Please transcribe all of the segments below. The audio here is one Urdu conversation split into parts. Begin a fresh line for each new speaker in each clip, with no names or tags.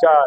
4,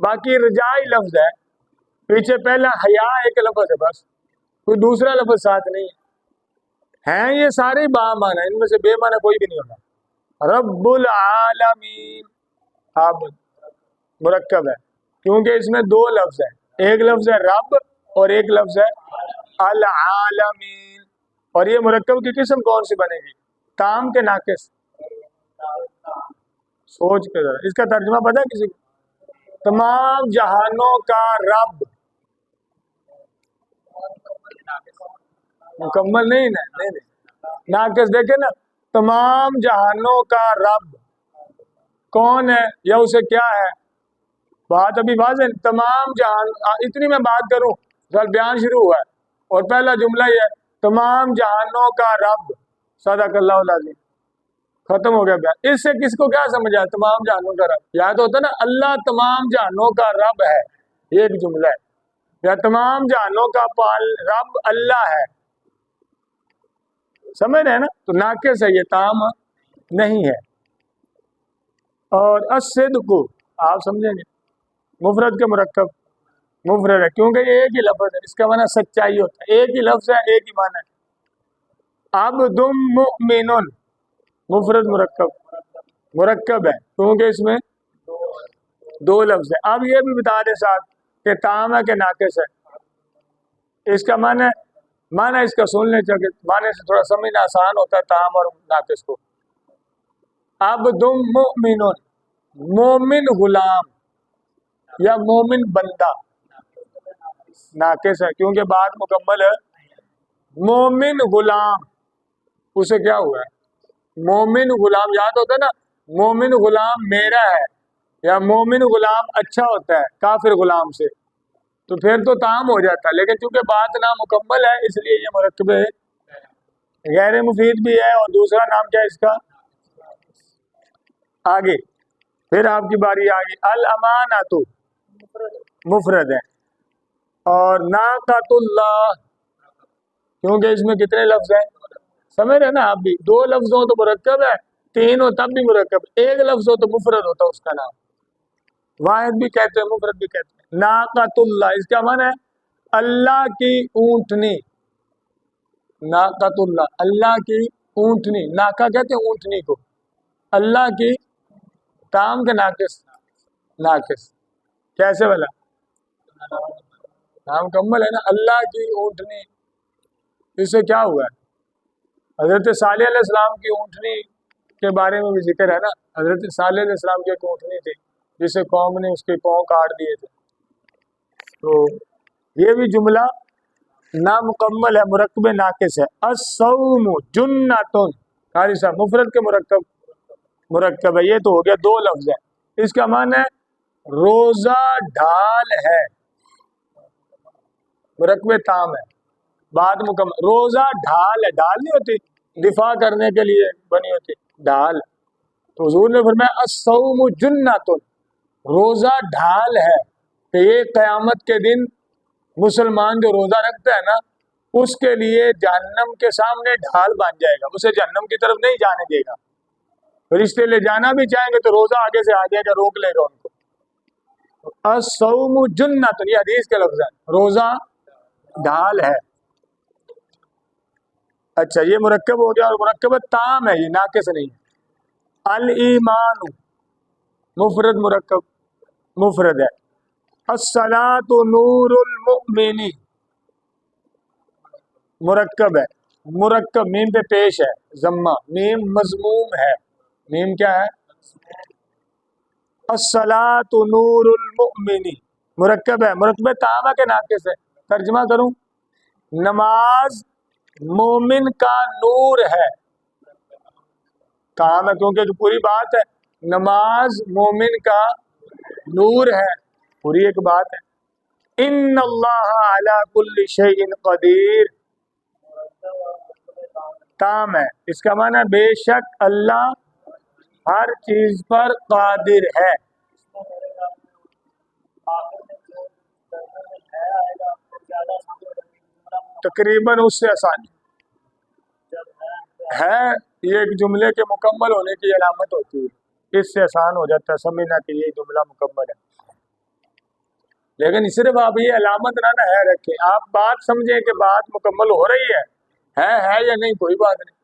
باقی رجائی لفظ ہے، پیچھے پہلا حیا ایک لفظ ہے بس، کوئی دوسرا لفظ ساتھ نہیں ہے، ہیں یہ سارے با معنی، ان میں سے بے معنی کوئی بھی نہیں ہوگا۔ رب العالمین اب مرکب ہے کیونکہ اس میں دو لفظ ہیں، ایک لفظ ہے رب اور ایک لفظ ہے العالمین۔ اور یہ مرکب کی قسم کون سی بنے گی، تام کے ناقص؟ سوچ کے ذرا اس کا ترجمہ پتہ ہے کسی کو؟ تمام جہانوں کا رب، مکمل نہیں نا، نہیں ناقص دیکھیں نا، تمام جہانوں کا رب کون ہے یا اسے کیا ہے؟ بات ابھی واضح، تمام جہان، اتنی میں بات کروں بیان شروع ہوا ہے اور پہلا جملہ یہ ہے تمام جہانوں کا رب، صدق اللہ العظیم، ختم ہو گیا بیان۔ اس سے کس کو کیا سمجھ آیا تمام جہانوں کا رب؟ یا تو ہوتا ہے نا اللہ تمام جہانوں کا رب ہے، یہ ایک جملہ ہے، یا تمام جہانوں کا رب اللہ ہے، سمجھ رہے ہیں نا؟ تو ناقص ہے یہ، تام نہیں ہے۔ اور الصدق آپ سمجھیں گے، مفرد کے مرکب مفرد ہے کیونکہ یہ ایک ہی لفظ ہے، اس کا معنی سچائی ہوتا ہے، ایک ہی لفظ ہے ایک ہی معنی ہے۔ عبد مؤمن مفرد مرکب ہے کیونکہ اس میں دو لفظ ہے۔ اب یہ بھی بتا دیں ساتھ کہ تام ہے کہ ناقص ہے، اس کا معنی اس کا سن لیں چاہیے، معنی سے تھوڑا سمجھنا آسان ہوتا ہے تام اور ناقص کو۔ عبد مؤمن، مومن غلام یا مومن بندہ، ناقص ہے کیونکہ بات مکمل ہے۔ مومن غلام، اسے کیا ہوا ہے؟ مومن غلام، یاد ہوتا ہے نا مومن غلام میرا ہے، یا مومن غلام اچھا ہوتا ہے کافر غلام سے، تو پھر تو تام ہو جاتا ہے، لیکن چونکہ بات نامکمل ہے اس لیے یہ مرکب غیر مفید بھی ہے۔ اور دوسرا نام کیا ہے اس کا؟ آگے پھر آپ کی باری آگے، الامانۃ مفرد ہے، اور ناقۃ اللہ کیونکہ اس میں کتنے لفظ ہیں، سمجھ رہے نا آپ بھی، دو لفظ ہو تو مرکب ہے، تین ہو تب بھی مرکب، ایک لفظ ہو تو مفرد ہوتا اس کا نام، واحد بھی کہتے ہیں مفرد بھی کہتے ہیں۔ ناقۃ اللہ اس کا معنی ہے اللہ کی اونٹنی، ناقۃ اللہ اللہ کی اونٹنی، ناقہ کہتے ہیں اونٹنی کو، اللہ کی، تام کے ناقص کیسے والا نام مکمل ہے نا، اللہ کی اونٹنی، اس سے کیا ہوا ہے؟ حضرت صالح علیہ السلام کی اونٹنی کے بارے میں بھی ذکر ہے نا، حضرت صالح علیہ السلام کی ایک اونٹنی تھی جسے قوم نے اس کے پاؤں کاٹ دیے تھے، تو یہ بھی جملہ نامکمل ہے، مرکب ناقص ہے۔ الصوم جنۃ، قاری صاحب مفرد کے مرکب ہے، یہ تو ہو گیا دو لفظ ہے، اس کا معنی ہے روزہ ڈھال ہے، مرکب تام ہے، بات مکمل، روزہ ڈھال ہے، ڈھال نہیں ہوتی دفاع کرنے کے لیے بنی ہوتی ڈھال، تو حضور نے فرمایا الصوم جنۃ، روزہ ڈھال ہے، کہ یہ قیامت کے دن مسلمان جو روزہ رکھتا ہے نا اس کے لیے جہنم کے سامنے ڈھال بن جائے گا، اسے جہنم کی طرف نہیں جانے دے گا، فرشتے لے جانا بھی چاہیں گے تو روزہ آگے سے آ جائے گا، روک لے گا ان کو۔ الصوم جنۃ، یہ حدیث کے لفظ ہے، روزہ ڈھال ہے۔ اچھا یہ مرکب ہو گیا، اور مرکب تام ہے، یہ ناقص نہیں ہے۔ الایمان مفرد مفرد ہے۔ الصلاۃ نور المؤمن مرکب ہے، مرکب میم پہ پیش ہے ضمہ، میم مضموم ہے، میم کیا ہے؟ الصلاۃ نور المؤمن مرکب ہے، مرکب تام ہے کہ ناقص ہے؟ ترجمہ کروں، نماز مومن کا نور ہے، تام ہے کیونکہ جو پوری بات ہے، نماز مومن کا نور ہے، پوری ایک بات ہے۔ ان اللہ علی کل شیء قدیر، تام ہے، اس کا معنی ہے بے شک اللہ ہر چیز پر قادر ہے۔ تقریباً اس سے آسان ہے، یہ ایک جملے کے مکمل ہونے کی علامت ہوتی ہے، اس سے آسان ہو جاتا ہے سمجھنا کہ یہ جملہ مکمل ہے۔ لیکن صرف آپ یہ علامت نہ ہے رکھیں، آپ بات سمجھیں کہ بات مکمل ہو رہی ہے یا نہیں، کوئی بات نہیں۔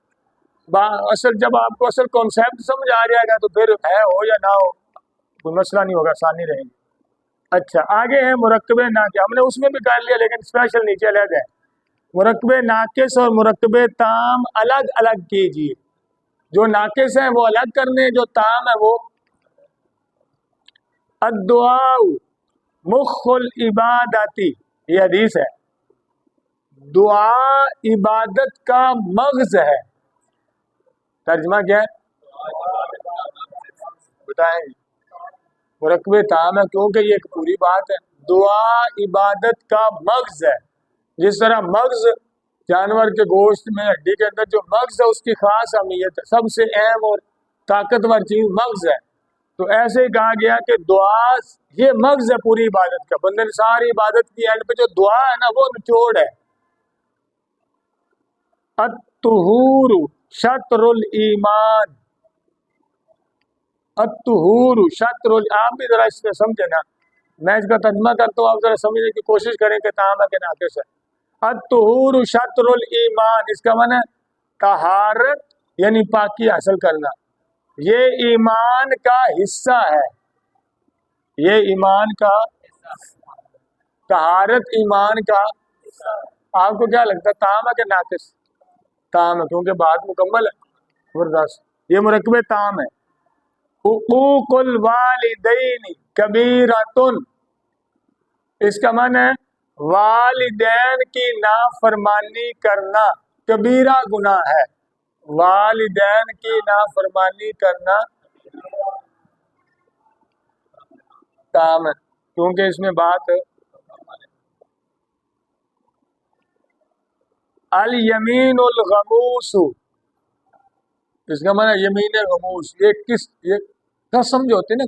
اصل جب آپ کو اصل کانسیپٹ سمجھ آ جائے گا تو پھر ہے ہو یا نہ ہو کوئی مسئلہ نہیں ہوگا، آسانی رہے گی۔ اچھا آگے ہے مرکب ناقص، ہم نے اس میں بھی کر لیا لیکن اسپیشل نیچے لے جائیں۔ مرکب ناقص اور مرکب تام الگ الگ کیجیے، جو ناقص ہیں وہ الگ کرنے، جو تام ہے وہ الدعاء مخ العبادتی، یہ حدیث ہے، دعا عبادت کا مغز ہے۔ ترجمہ کیا ہے بتائیں گے؟ مرکب تام ہے کیونکہ یہ ایک پوری بات ہے، دعا عبادت کا مغز ہے۔ جس طرح مغز جانور کے گوشت میں ہڈی کے اندر جو مغز ہے اس کی خاص اہمیت ہے، سب سے اہم اور طاقتور چیز مغز ہے، تو ایسے ہی کہا گیا کہ دعا یہ مغز ہے پوری عبادت کا۔ بندے نے ساری عبادت کی اینڈ پہ جو دعا ہے نا وہ نچوڑ ہے۔ الطہور شطر الایمان، الطہور شطر آپ بھی ذرا اس میں سمجھے نا، میں اس کا ترجمہ کرتا ہوں، آپ ذرا سمجھنے کی کوشش کریں کہ تام ہے کہ ناقص ہے۔ الطہور شطر الایمان، اس کا معنی ہے طہارت یعنی پاکی حاصل کرنا، یہ ایمان کا حصہ ہے، یہ ایمان کا طہارت ایمان کا۔ آپ کو کیا لگتا ہے تام ہے کہ ناقص؟ تام ہے کیونکہ بات مکمل ہے۔ زبردست، یہ مرکب تام ہے۔ حقوق الوالدین کبیرۃن، اس کا معنی ہے والدین کی نافرمانی کرنا کبیرہ گناہ ہے، والدین کی نافرمانی کرنا تام ہے کیونکہ اس میں بات الیمین الغموس، اس کا معنی یمین غموس، یہ قسم جو ہوتی ہے نا،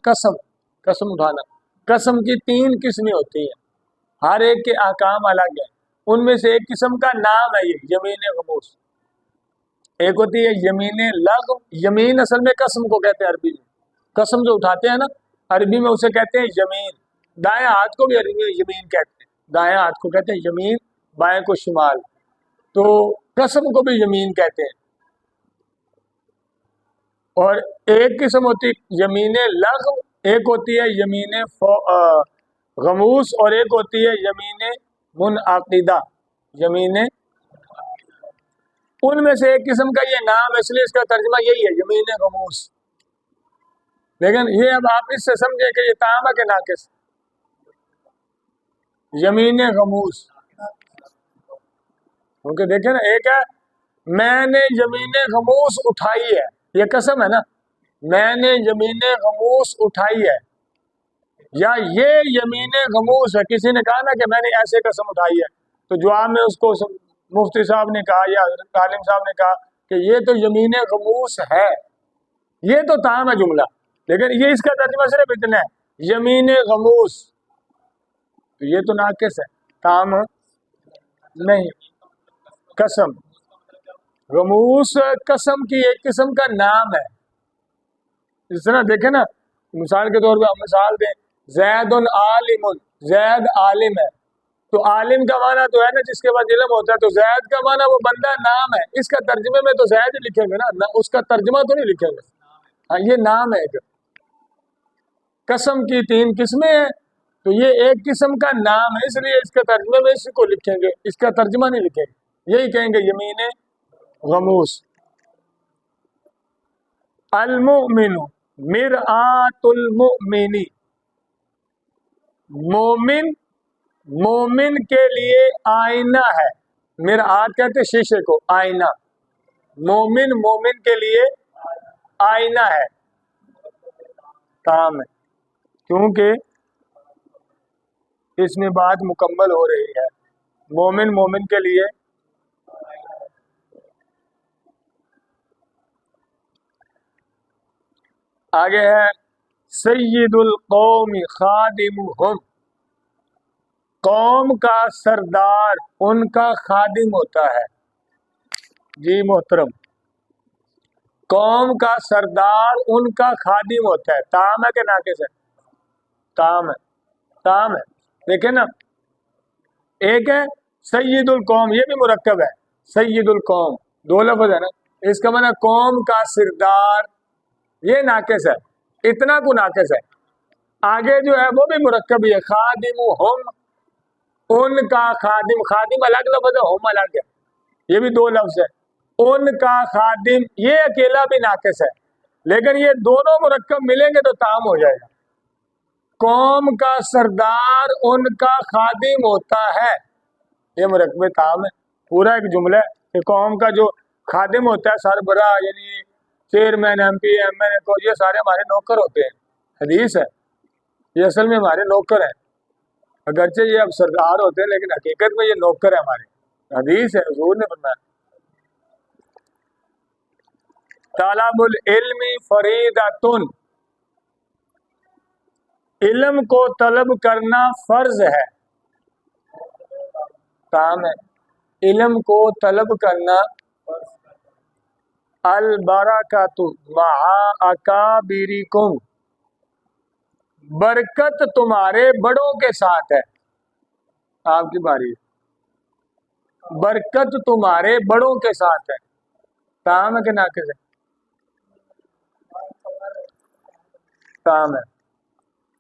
قسم اٹھانا، قسم کی 3 قسمیں ہوتی ہیں، ہر ایک کے احکام الگ ہیں، ان میں سے ایک قسم کا نام ہے یہ یمین غموس۔ ایک ہوتی ہے یمین لغو، یمین اصل میں قسم کو کہتے ہیں عربی میں، قسم جو اٹھاتے ہیں نا عربی میں اسے کہتے ہیں یمین، دائیں ہاتھ کو بھی عربی میں یمین کہتے ہیں، دائیں ہاتھ کو کہتے ہیں یمین، بائیں کو شمال، تو قسم کو بھی یمین کہتے ہیں۔ اور ایک قسم ہوتی یمین لغو، ایک ہوتی ہے یمین غموس، اور ایک ہوتی ہے یمین منعقدہ، یمین، ان میں سے ایک قسم کا یہ نام ہے، اس لیے اس کا ترجمہ یہی ہے یمین غموس۔ لیکن یہ اب آپ اس سے سمجھیں کہ یہ تام ہے کہ ناقص؟ یمین غموس، کیونکہ دیکھیں نا، ایک ہے میں نے یمین غموس اٹھائی ہے، یہ قسم ہے نا، میں نے یمین غموس اٹھائی ہے، یا یہ یمین غموس ہے، کسی نے کہا نا کہ میں نے ایسے قسم اٹھائی ہے، تو جواب میں اس کو مفتی صاحب نے کہا یا عالم صاحب نے کہا کہ یہ تو یمین غموس ہے، یہ تو تام ہے جملہ، لیکن یہ اس کا ترجمہ صرف اتنا ہے یمین غموس، تو یہ تو ناقص ہے، تام نہیں۔ قسم غموس قسم کی ایک قسم کا نام ہے، اس طرح دیکھیں نا، مثال کے طور پہ ہم مثال دیں زید عالم، زید عالم ہے، تو عالم کا معنی تو ہے نا جس کے بعد علم ہوتا ہے، تو زید کا معنی وہ بندہ نام ہے، اس کا ترجمے میں تو زید ہی لکھیں گے نا، اس کا ترجمہ تو نہیں لکھیں گے، ہاں یہ نام ہے ایک۔ قسم کی 3 قسمیں ہیں، تو یہ ایک قسم کا نام ہے، اس لیے اس کے ترجمے میں اس کو لکھیں گے، اس کا ترجمہ نہیں لکھیں گے، یہی کہیں گے یمین غموس۔ المؤمن مرآت المؤمن، مومن کے لیے آئینہ ہے، مرآت کہتے ہیں شیشے کو، آئینہ، مومن کے لیے آئینہ ہے، کام ہے، کیونکہ اس میں بات مکمل ہو رہی ہے، مومن کے لیے۔ آگے ہے سید القوم خادمہم، قوم کا سردار ان کا خادم ہوتا ہے۔ جی محترم، قوم کا سردار ان کا خادم ہوتا ہے، تام ہے کہ ناقص ہے؟ تام ہے، تام ہے، دیکھیں نا، ایک ہے سید القوم، یہ بھی مرکب ہے، سید القوم دو لفظ ہے نا، اس کا معنی قوم کا سردار، یہ ناقص ہے، اتنا کو ناقص ہے۔ آگے جو ہے وہ بھی مرکب ہی ہے، خادم ہم، ان کا خادم، خادم الگ لفظ ہے، ہم الگ ہے، یہ بھی دو لفظ ہے، ان کا خادم یہ اکیلا بھی ناقص ہے، لیکن یہ دونوں مرکب ملیں گے تو تام ہو جائے گا۔ قوم کا سردار ان کا خادم ہوتا ہے، یہ مرکب تام ہے، پورا ایک جملہ ہے کہ قوم کا جو خادم ہوتا ہے، سربراہ یعنی چیئرمین، ایم پی، ایم این اے، یہ سارے ہمارے نوکر ہوتے ہیں، حدیث ہے، یہ اصل میں ہمارے نوکر ہیں، اگرچہ یہ اب سردار ہوتے ہیں لیکن حقیقت میں یہ نوکر ہے ہمارے، حدیث ہے، حضور نے فرمایا طالب العلم فریضۃ، علم کو طلب کرنا فرض ہے، کام ہے، علم کو طلب کرنا، البرکۃ مع اکابرکم، برکت تمہارے بڑوں کے ساتھ ہے، آپ کی باری ہے، برکت تمہارے بڑوں کے ساتھ ہے، کام ہے کہ ناقص ہے؟ کام ہے،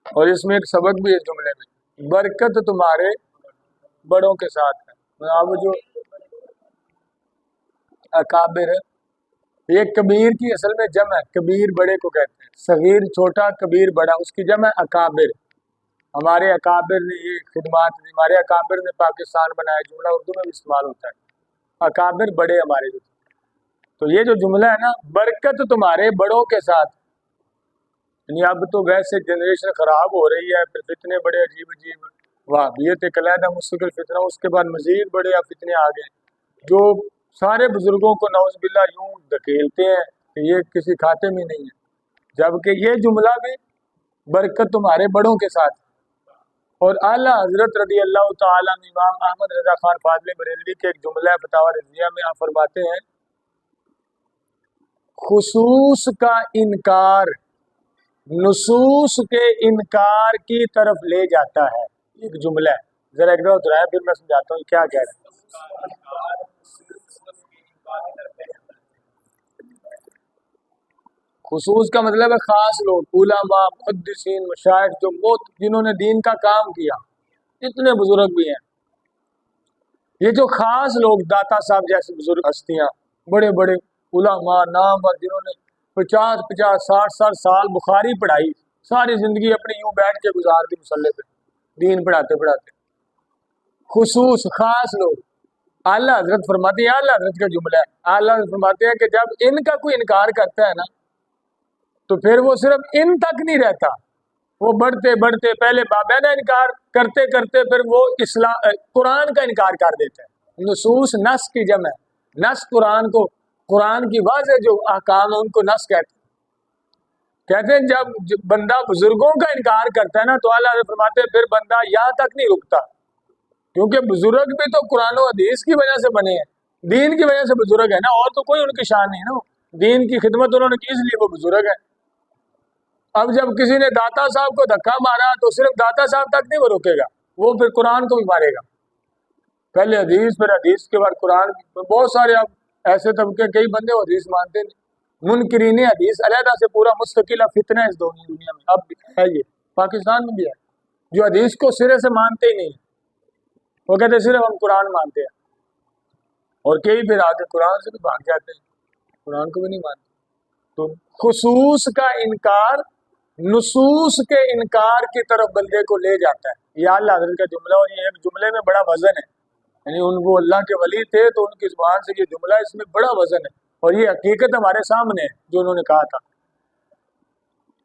اور اس میں ایک سبق بھی ہے جملے میں، برکت تمہارے بڑوں کے ساتھ ہے۔ اب جو اکابر ہے، یہ کبیر کی اصل میں جمع ہے، کبیر بڑے کو کہتے ہیں، صغیر چھوٹا، کبیر بڑا، اس کی جمع ہے اکابر۔ ہمارے اکابر نے یہ خدمات دی، ہمارے اکابر نے پاکستان بنایا، جملہ اردو میں بھی استعمال ہوتا ہے، اکابر بڑے ہمارے جو۔ تو یہ جو جملہ ہے نا، برکت تمہارے بڑوں کے ساتھ، یعنی اب تو ویسے جنریشن خراب ہو رہی ہے، پھر فتنے بڑے عجیب عجیب، وہابیت ایک علیحدہ مستقل فتنہ، اس کے بعد مزید بڑے اب فتنے آ گئے جو سارے بزرگوں کو نعوذ باللہ یوں دھکیلتے ہیں کہ یہ کسی کھاتے میں نہیں ہے، جبکہ یہ جملہ بھی برکت تمہارے بڑوں کے ساتھ۔ اور اعلیٰ حضرت رضی اللہ تعالیٰ عنہ امام احمد رضا خان فاضل بریلوی کے ایک جملہ فتاوی رضویہ میں آپ فرماتے ہیں، خصوص کا انکار نصوص کے انکار کی طرف لے جاتا ہے، ایک جملہ ہے، ذرا ایک دفعہ دہرایا پھر میں سمجھاتا ہوں کیا کہہ رہے ہیں۔ خصوص کا مطلب ہے خاص لوگ، علماء، محدثین، مشائخ، جو بہت جنہوں نے دین کا کام کیا، اتنے بزرگ بھی ہیں، یہ جو خاص لوگ، داتا صاحب جیسے بزرگ ہستیاں، بڑے بڑے علماء نامور، جنہوں نے 50 50 60 سال بخاری پڑھائی، ساری زندگی اپنی یوں بیٹھ کے گزار دی مصلے پہ دین پڑھاتے پڑھاتے، خصوص خاص لوگ، اعلیٰ حضرت فرماتے ہیں، اعلیٰ حضرت کا جملہ ہے، اعلیٰ حضرت فرماتے ہیں کہ جب ان کا کوئی انکار کرتا ہے نا تو پھر وہ صرف ان تک نہیں رہتا، وہ بڑھتے بڑھتے پہلے بابینہ انکار کرتے کرتے پھر وہ قرآن کا انکار کر دیتے ہیں۔ نصوص نص کی جمع ہے، نص قرآن کو، قرآن کی واضح جو احکام ہیں ان کو نص کہتے ہیں۔ جب بندہ بزرگوں کا انکار کرتا ہے نا تو اعلیٰ حضرت فرماتے ہیں پھر بندہ یہاں تک نہیں رکتا، کیونکہ بزرگ بھی تو قرآن و حدیث کی وجہ سے بنے ہیں، دین کی وجہ سے بزرگ ہے نا، اور تو کوئی ان کی شان نہیں ہے نا، دین کی خدمت انہوں نے کی اس لیے وہ بزرگ ہے۔ اب جب کسی نے داتا صاحب کو دھکا مارا تو صرف داتا صاحب تک نہیں وہ روکے گا، وہ پھر قرآن کو بھی مارے گا، پہلے حدیث پھر حدیث کے بعد قرآن۔ بہت سارے اب ایسے طبقے، کئی بندے وہ حدیث مانتے نہیں، منکرین حدیث علیحدہ سے پورا مستقل فتنہ ہے اس دنیا میں، اب بھی ہے، یہ پاکستان میں بھی ہے، جو حدیث کو سرے سے مانتے ہی نہیں، وہ کہتے ہیں صرف ہم قرآن مانتے ہیں، اور کئی پھر آگے قرآن سے بھی بھاگ جاتے ہیں، قرآن کو بھی نہیں مانتے۔ تو خصوص کا انکار نصوص کے انکار کی طرف بندے کو لے جاتا ہے، یہ اللہ حضرت کا جملہ، اور یہ ایک جملے میں بڑا وزن ہے، یعنی ان کو اللہ کے ولی تھے تو ان کی زبان سے یہ جملہ، اس میں بڑا وزن ہے، اور یہ حقیقت ہمارے سامنے ہے جو انہوں نے کہا تھا۔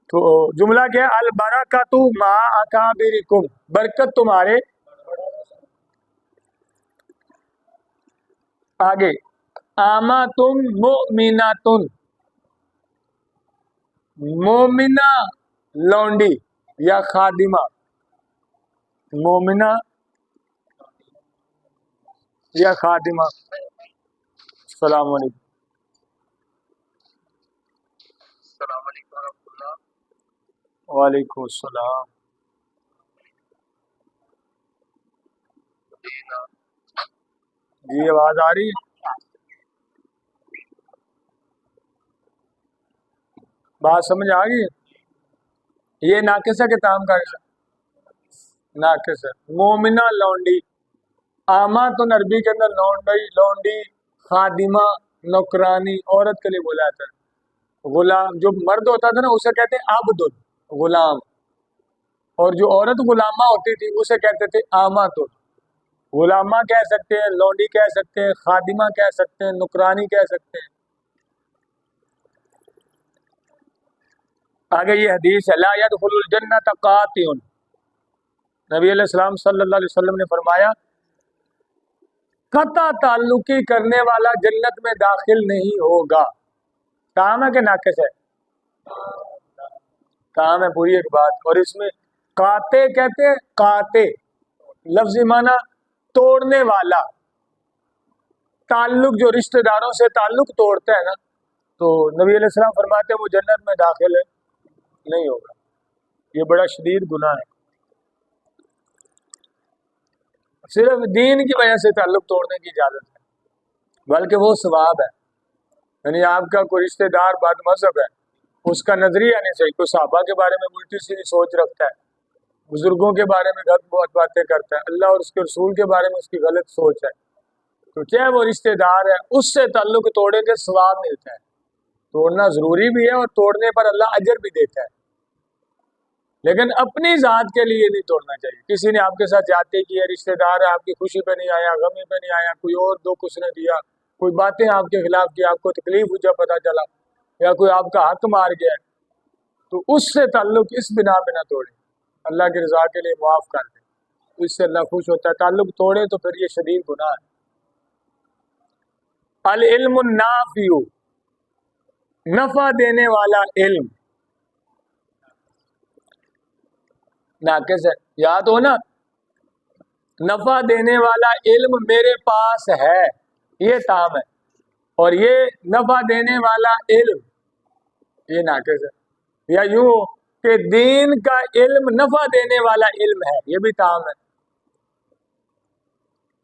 تو جملہ کیا ہے؟ البرکۃ مع اکابرکم، برکت تمہارے آگے، آماتم مؤمناتن، مومنہ لونڈی یا خادمہ، مومنہ یا خادمہ۔ السلام علیکم۔ وعلیکم السلام۔ جی آواز آ رہی ہے؟ بات سمجھ آ گئی؟ یہ ناقص ہے کہ تام کا حصہ؟ ناقص ہے. مومنہ لونڈی، آماتن عربی کے اندر لونڈی، خادمہ، نوکرانی عورت کے لیے بولا جاتا ہے. غلام جو مرد ہوتا تھا نا اسے کہتے عبد، غلام. اور جو عورت غلامہ ہوتی تھی اسے کہتے تھے آماتن. غلامہ کہہ سکتے ہیں، لونڈی کہہ سکتے ہیں، خادمہ کہہ سکتے ہیں، نوکرانی کہہ سکتے ہیں. آگے یہ حدیث ہے، لا يدخل الجنت قاطع. نبی علیہ السلام صلی اللہ علیہ وسلم نے فرمایا قطع تعلقی کرنے والا جنت میں داخل نہیں ہوگا. کام ہے کہ ناقص ہے؟ کام ہے پوری ایک بات. اور اس میں قاطع کہتے ہیں، قاطع لفظی معنی توڑنے والا. تعلق جو رشتہ داروں سے تعلق توڑتا ہے نا، تو نبی علیہ السلام فرماتے ہیں وہ جنت میں داخل ہے نہیں ہوگا. یہ بڑا شدید گناہ ہے. صرف دین کی وجہ سے تعلق توڑنے کی اجازت ہے، بلکہ وہ ثواب ہے. یعنی آپ کا کوئی رشتہ دار بد مذہب ہے، اس کا نظریہ نہیں صحیح، کوئی صحابہ کے بارے میں الٹی سیدھی سوچ رکھتا ہے، بزرگوں کے بارے میں غلط بہت باتیں کرتا ہے، اللہ اور اس کے رسول کے بارے میں اس کی غلط سوچ ہے، تو چاہے وہ رشتہ دار ہے اس سے تعلق توڑیں گے ثواب ملتا ہے. توڑنا ضروری بھی ہے اور توڑنے پر اللہ اجر بھی دیتا ہے، لیکن اپنی ذات کے لیے نہیں توڑنا چاہیے. کسی نے آپ کے ساتھ زیادتی کی ہے، رشتہ دار ہے، آپ کی خوشی پہ نہیں آیا، غمی پہ نہیں آیا، کوئی اور دکھ اس نے دیا، کوئی باتیں آپ کے خلاف کی، آپ کو تکلیف ہوئی جب پتہ چلا، یا کوئی آپ کا حق مار گیا ہے، تو اس سے تعلق اس بنا پہ نہ توڑیں، اللہ کی رضا کے لیے معاف کر دیں، اس سے اللہ خوش ہوتا ہے. تعلق توڑے تو پھر یہ شدید گناہ ہے. العلم النافع، نفع دینے والا علم ناقص ہے. یاد ہو نا، نفع دینے والا علم میرے پاس ہے، یہ تام ہے. اور یہ نفع دینے والا علم یہ ناقص ہے. یا یوں کہ دین کا علم نفع دینے والا علم ہے، یہ بھی تام ہے.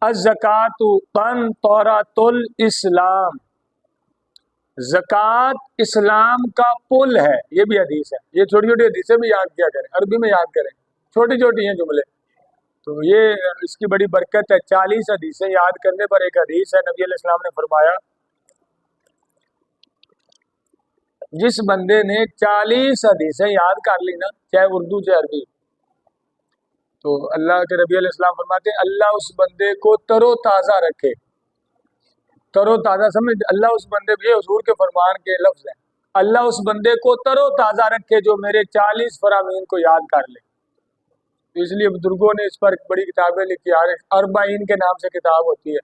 الزکوٰۃ قنطرۃ الاسلام، زکوٰۃ اسلام کا پل ہے. یہ بھی حدیث ہے. یہ چھوٹی چھوٹی حدیثیں بھی یاد کیا کریں، عربی میں یاد کریں، چھوٹی چھوٹی ہیں جملے. تو یہ اس کی بڑی برکت ہے. 40 حدیثیں یاد کرنے پر ایک حدیث ہے، نبی علیہ السلام نے فرمایا جس بندے نے 40 حدیثیں یاد کر لی نا، چاہے اردو چاہے عربی، تو اللہ کے نبی علیہ السلام فرماتے ہیں اللہ اس بندے کو تر و تازہ رکھے. تر و تازہ سمجھ، اللہ اس بندے کو، یہ حضور کے فرمان کے لفظ ہیں، اللہ اس بندے کو تر و تازہ رکھے جو میرے 40 فرامین کو یاد کر لے. اس لیے بزرگوں نے اس پر بڑی کتابیں لکھی. اربعین کے نام سے کتاب ہوتی ہے،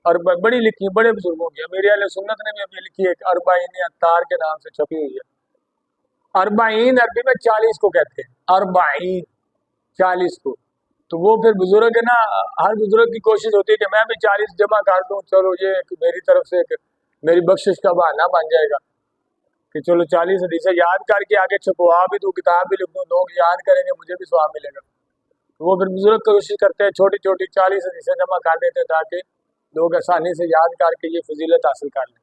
اور بڑی لکھی، بڑے بزرگوں کی. میرے اہل سنت نے بھی ابھی لکھی ہے، اربعین اتار کے نام سے چھپی ہوئی ہے. اربعین عربی میں 40 کو کہتے ہیں، اربعین 40 کو. تو وہ پھر بزرگ ہے نا، ہر بزرگ کی کوشش ہوتی ہے کہ میں بھی 40 جمع کر دوں، چلو یہ میری طرف سے ایک میری بخشش کا بہانہ بن جائے گا کہ چلو 40 حدیثیں یاد کر کے آگے چھپوا بھی دوں، کتاب بھی لکھ دوں، لوگ یاد کریں گے، مجھے بھی ثواب ملے گا. وہ پھر بزرگ کوشش کرتے ہیں چھوٹی چھوٹی 40 حدیثیں جمع کر دیتے ہیں تاکہ لوگ آسانی سے یاد کر کے یہ فضیلت حاصل کر لیں.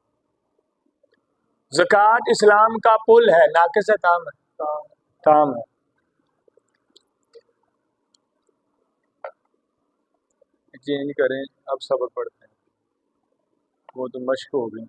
زکوٰۃ اسلام کا پل ہے، ناقص ہے تام ہے؟ تام ہے. چینج کریں، اب صبر پڑھتے ہیں، وہ تو مشق ہو گئی.